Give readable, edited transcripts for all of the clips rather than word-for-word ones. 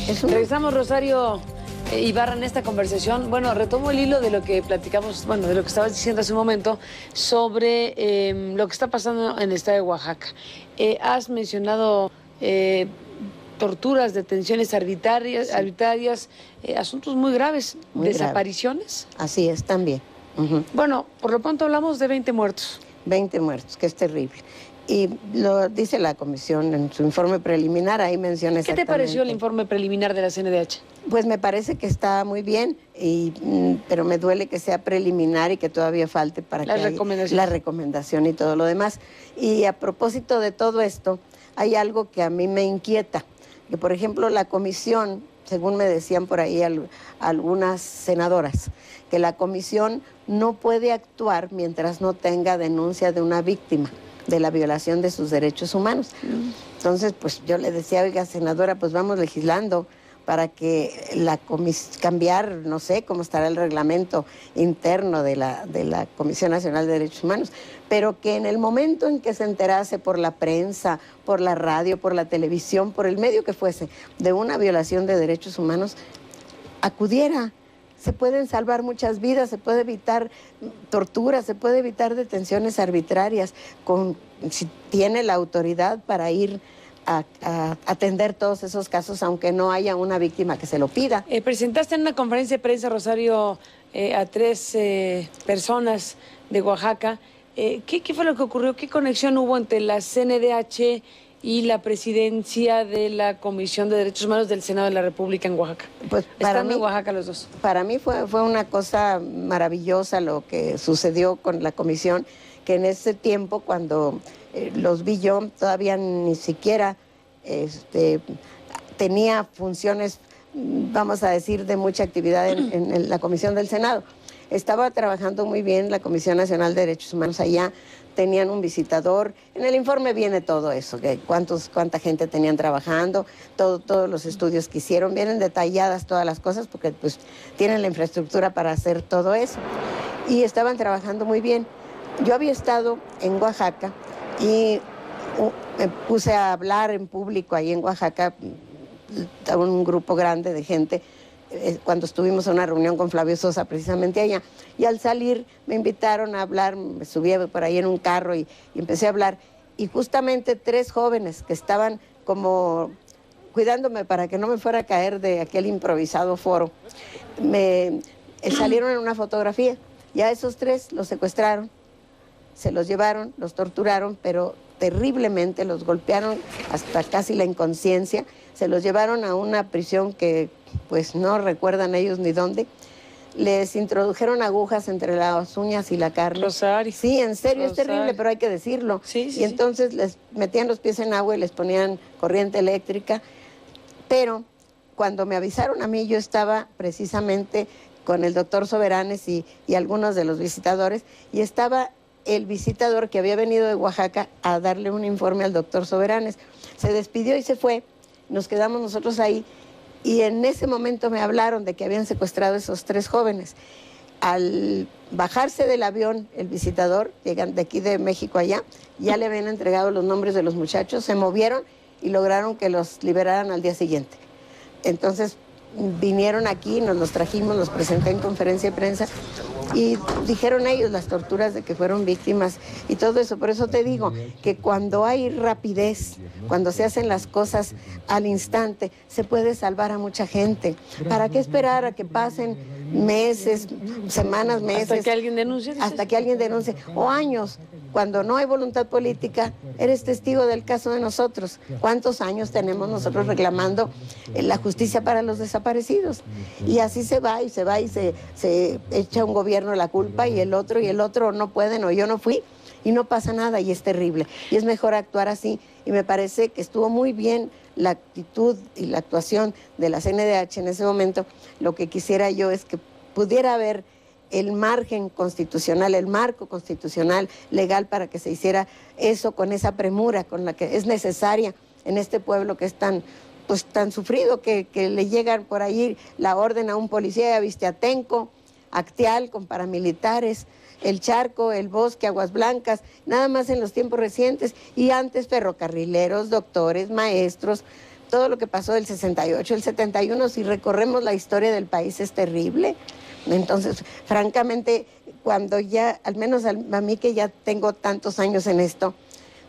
Regresamos, Rosario Ibarra, en esta conversación. Bueno, retomo el hilo de lo que platicamos, bueno, de lo que estabas diciendo hace un momento sobre lo que está pasando en el estado de Oaxaca. Has mencionado torturas, detenciones arbitrarias, asuntos muy graves, muy desapariciones. Grave. Así es, también. Bueno, por lo pronto hablamos de 20 muertos. 20 muertos, que es terrible. Y lo dice la comisión en su informe preliminar, ahí menciona exactamente. ¿Qué te pareció el informe preliminar de la CNDH? Pues me parece que está muy bien, pero me duele que sea preliminar y que todavía falte para la recomendación y todo lo demás. Y a propósito de todo esto, hay algo que a mí me inquieta, que por ejemplo la comisión, según me decían por ahí algunas senadoras, que la comisión no puede actuar mientras no tenga denuncia de una víctima de la violación de sus derechos humanos. Entonces, pues yo le decía, oiga, senadora, pues vamos legislando para que cambiar, no sé cómo estará el reglamento interno de la Comisión Nacional de Derechos Humanos, pero que en el momento en que se enterase por la prensa, por la radio, por la televisión, por el medio que fuese, de una violación de derechos humanos, acudiera. Se pueden salvar muchas vidas, se puede evitar torturas, se puede evitar detenciones arbitrarias, si tiene la autoridad para ir a atender todos esos casos, aunque no haya una víctima que se lo pida. Presentaste en una conferencia de prensa, Rosario, a 3 personas de Oaxaca. ¿Qué fue lo que ocurrió? ¿Qué conexión hubo entre la CNDH y la presidencia de la Comisión de Derechos Humanos del Senado de la República en Oaxaca? Pues están en Oaxaca los dos. Para mí fue una cosa maravillosa lo que sucedió con la comisión, que en ese tiempo, cuando los vi yo, todavía ni siquiera tenía funciones, vamos a decir, de mucha actividad en la Comisión del Senado. Estaba trabajando muy bien la Comisión Nacional de Derechos Humanos allá, tenían un visitador. En el informe viene todo eso, que cuánta gente tenían trabajando, todos los estudios que hicieron, vienen detalladas todas las cosas porque pues tienen la infraestructura para hacer todo eso. Y estaban trabajando muy bien. Yo había estado en Oaxaca y me puse a hablar en público ahí en Oaxaca, un grupo grande de gente, cuando estuvimos a una reunión con Flavio Sosa precisamente allá, y al salir me invitaron a hablar, me subí por ahí en un carro y empecé a hablar, y justamente 3 jóvenes que estaban como cuidándome para que no me fuera a caer de aquel improvisado foro, me salieron en una fotografía, y a esos 3 los secuestraron, se los llevaron, los torturaron, pero terriblemente, los golpearon hasta casi la inconsciencia, se los llevaron a una prisión que pues no recuerdan ellos ni dónde, les introdujeron agujas entre las uñas y la carne. Rosario. Sí, en serio, Rosario. Es terrible, pero hay que decirlo. Sí, sí, y entonces les metían los pies en agua y les ponían corriente eléctrica, pero cuando me avisaron a mí, yo estaba precisamente con el doctor Soberanes y algunos de los visitadores, y estaba el visitador que había venido de Oaxaca a darle un informe al doctor Soberanes. Se despidió y se fue, nos quedamos nosotros ahí, y en ese momento me hablaron de que habían secuestrado a esos 3 jóvenes. Al bajarse del avión, el visitador, llegan de aquí de México allá, ya le habían entregado los nombres de los muchachos, se movieron y lograron que los liberaran al día siguiente. Entonces vinieron aquí, nos los trajimos, los presenté en conferencia de prensa y dijeron ellos las torturas de que fueron víctimas y todo eso. Por eso te digo que cuando hay rapidez, cuando se hacen las cosas al instante, se puede salvar a mucha gente. ¿Para qué esperar a que pasen meses, semanas, meses? Hasta que alguien denuncie. Hasta que alguien denuncie. O años. Cuando no hay voluntad política, eres testigo del caso de nosotros. ¿Cuántos años tenemos nosotros reclamando la justicia para los desaparecidos? Y así se va y se va y se echa un gobierno la culpa y el otro no pueden o yo no fui y no pasa nada y es terrible. Y es mejor actuar así y me parece que estuvo muy bien la actitud y la actuación de la CNDH en ese momento. Lo que quisiera yo es que pudiera haber el margen constitucional, el marco constitucional legal para que se hiciera eso con esa premura con la que es necesaria en este pueblo que es tan sufrido, que le llegan por ahí la orden a un policía, viste Atenco, Acteal con paramilitares, El Charco, El Bosque, Aguas Blancas, nada más en los tiempos recientes, y antes ferrocarrileros, doctores, maestros, todo lo que pasó del 68, el 71, si recorremos la historia del país, es terrible. Entonces, francamente, cuando ya, al menos a mí que ya tengo tantos años en esto,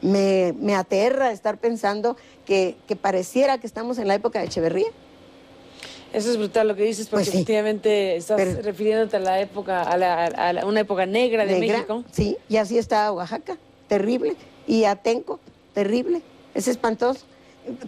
me aterra estar pensando que pareciera que estamos en la época de Echeverría. Eso es brutal lo que dices, porque Pues sí, efectivamente estás refiriéndote a la época, a una época negra de México. Sí, y así está Oaxaca, terrible, y Atenco, terrible, es espantoso.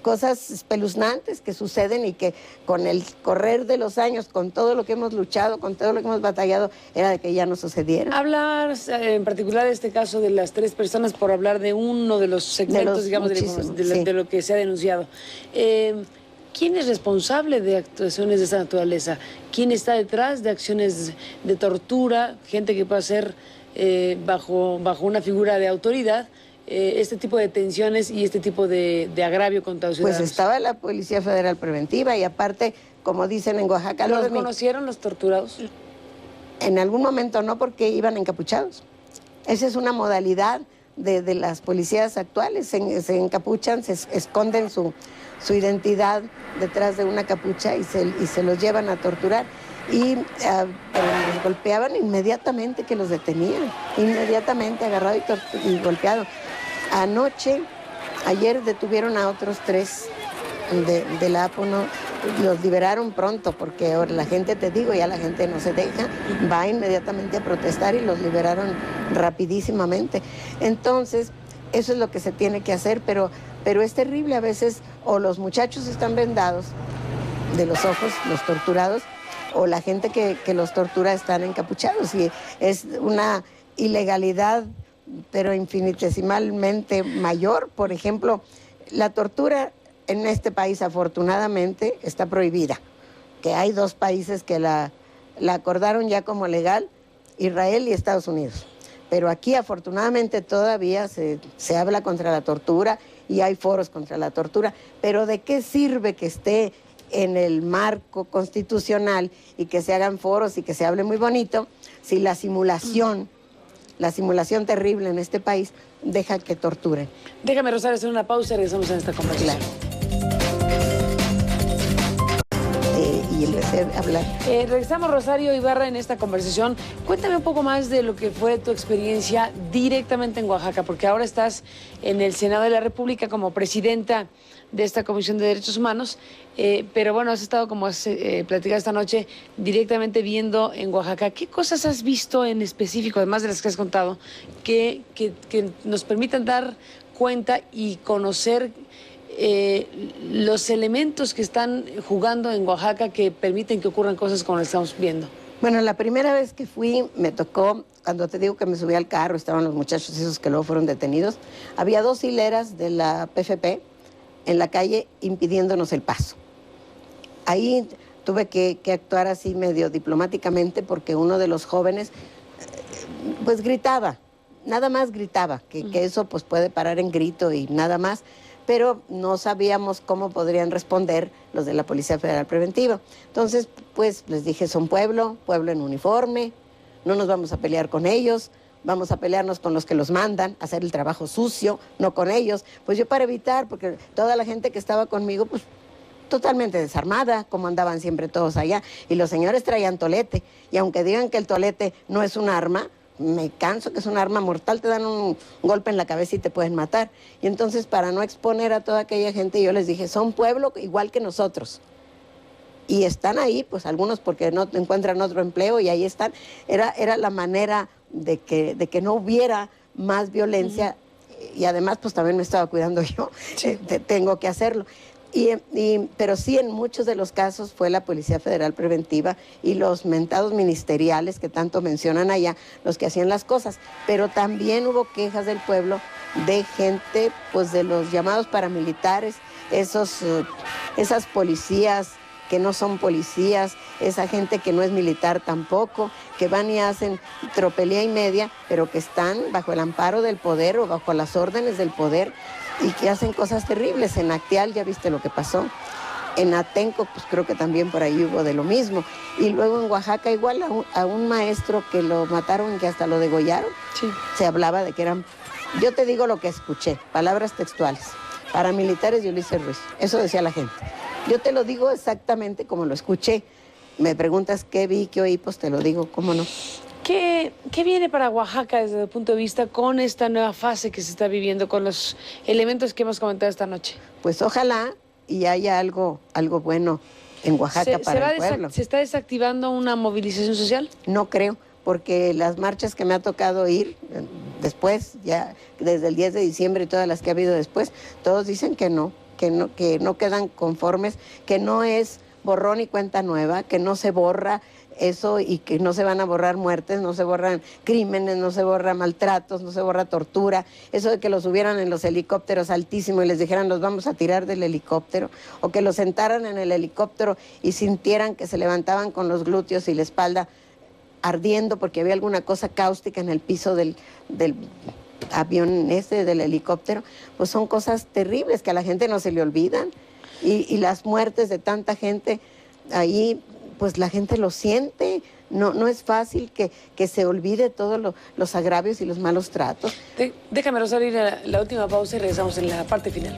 Cosas espeluznantes que suceden y que con el correr de los años, con todo lo que hemos luchado, con todo lo que hemos batallado, era de que ya no sucediera. Hablar en particular de este caso de las 3 personas, por hablar de uno de los segmentos, digamos, de lo que se ha denunciado. ¿Quién es responsable de actuaciones de esta naturaleza? ¿Quién está detrás de acciones de tortura? Gente que puede ser bajo una figura de autoridad, este tipo de detenciones y este tipo de agravio contra los ciudadanos. Pues estaba la Policía Federal Preventiva y aparte, como dicen en Oaxaca... ¿Los reconocieron los torturados? En algún momento no, porque iban encapuchados. Esa es una modalidad de las policías actuales. Se encapuchan, se esconden su identidad detrás de una capucha y se los llevan a torturar. Pero los golpeaban inmediatamente que los detenían, inmediatamente agarrado y golpeado. Ayer detuvieron a otros 3 de la APO, ¿no? Los liberaron pronto porque ahora la gente, te digo, ya la gente no se deja, va inmediatamente a protestar y los liberaron rapidísimamente. Entonces, eso es lo que se tiene que hacer, pero es terrible a veces, o los muchachos están vendados de los ojos, los torturados, o la gente que los tortura están encapuchados, y es una ilegalidad, pero infinitesimalmente mayor. Por ejemplo, la tortura en este país afortunadamente está prohibida, que hay 2 países que la acordaron ya como legal, Israel y Estados Unidos. Pero aquí afortunadamente todavía se habla contra la tortura y hay foros contra la tortura, pero ¿de qué sirve que esté en el marco constitucional y que se hagan foros y que se hable muy bonito si la simulación terrible en este país deja que torturen? Déjame, Rosario, hacer una pausa y regresamos en esta conversación. Y empecé a hablar. Regresamos, Rosario Ibarra, en esta conversación. Cuéntame un poco más de lo que fue tu experiencia directamente en Oaxaca, porque ahora estás en el Senado de la República como presidenta de esta Comisión de Derechos Humanos, pero bueno, has estado, como has platicado esta noche, directamente viendo en Oaxaca. ¿Qué cosas has visto en específico, además de las que has contado, que nos permitan dar cuenta y conocer los elementos que están jugando en Oaxaca que permiten que ocurran cosas como las estamos viendo? Bueno, la primera vez que fui me tocó, cuando te digo que me subí al carro, estaban los muchachos esos que luego fueron detenidos, había 2 hileras de la PFP en la calle impidiéndonos el paso. Ahí tuve que actuar así medio diplomáticamente porque uno de los jóvenes pues gritaba, nada más gritaba, que eso pues puede parar en grito y nada más, pero no sabíamos cómo podrían responder los de la Policía Federal Preventiva. Entonces, pues les dije, son pueblo en uniforme, no nos vamos a pelear con ellos, vamos a pelearnos con los que los mandan, a hacer el trabajo sucio, no con ellos. Pues yo para evitar, porque toda la gente que estaba conmigo, pues totalmente desarmada, como andaban siempre todos allá, y los señores traían tolete, y aunque digan que el tolete no es un arma, me canso que es un arma mortal, te dan un golpe en la cabeza y te pueden matar. Y entonces, para no exponer a toda aquella gente, yo les dije, son pueblo igual que nosotros. Y están ahí, pues algunos porque no encuentran otro empleo y ahí están. Era la manera de que no hubiera más violencia. Y además, pues también me estaba cuidando yo, tengo que hacerlo. Pero sí, en muchos de los casos fue la Policía Federal Preventiva y los mentados ministeriales que tanto mencionan allá, los que hacían las cosas. Pero también hubo quejas del pueblo de gente, pues de los llamados paramilitares, esas policías que no son policías, esa gente que no es militar tampoco, que van y hacen tropelía y media, pero que están bajo el amparo del poder o bajo las órdenes del poder y que hacen cosas terribles. En Acteal ya viste lo que pasó. En Atenco, pues creo que también por ahí hubo de lo mismo. Y luego en Oaxaca igual a un maestro que lo mataron y que hasta lo degollaron. Sí. Se hablaba de que eran, yo te digo lo que escuché, palabras textuales. paramilitares de Ulises Ruiz. Eso decía la gente. Yo te lo digo exactamente como lo escuché. Me preguntas qué vi, qué oí, pues te lo digo, ¿cómo no? ¿Qué viene para Oaxaca desde el punto de vista con esta nueva fase que se está viviendo, con los elementos que hemos comentado esta noche? Pues ojalá y haya algo bueno en Oaxaca para el pueblo. ¿Se está desactivando una movilización social? No creo, porque las marchas que me ha tocado ir después, ya desde el 10 de diciembre y todas las que ha habido después, todos dicen que no quedan conformes, que no es borrón y cuenta nueva, que no se borra eso y que no se van a borrar muertes, no se borran crímenes, no se borra maltratos, no se borra tortura, eso de que los subieran en los helicópteros altísimos y les dijeran los vamos a tirar del helicóptero, o que los sentaran en el helicóptero y sintieran que se levantaban con los glúteos y la espalda ardiendo porque había alguna cosa cáustica en el piso del avión del helicóptero, pues son cosas terribles que a la gente no se le olvidan y las muertes de tanta gente ahí, pues la gente lo siente, no es fácil que se olvide todos los agravios y los malos tratos. Déjame, Rosario, ir a la última pausa y regresamos en la parte final.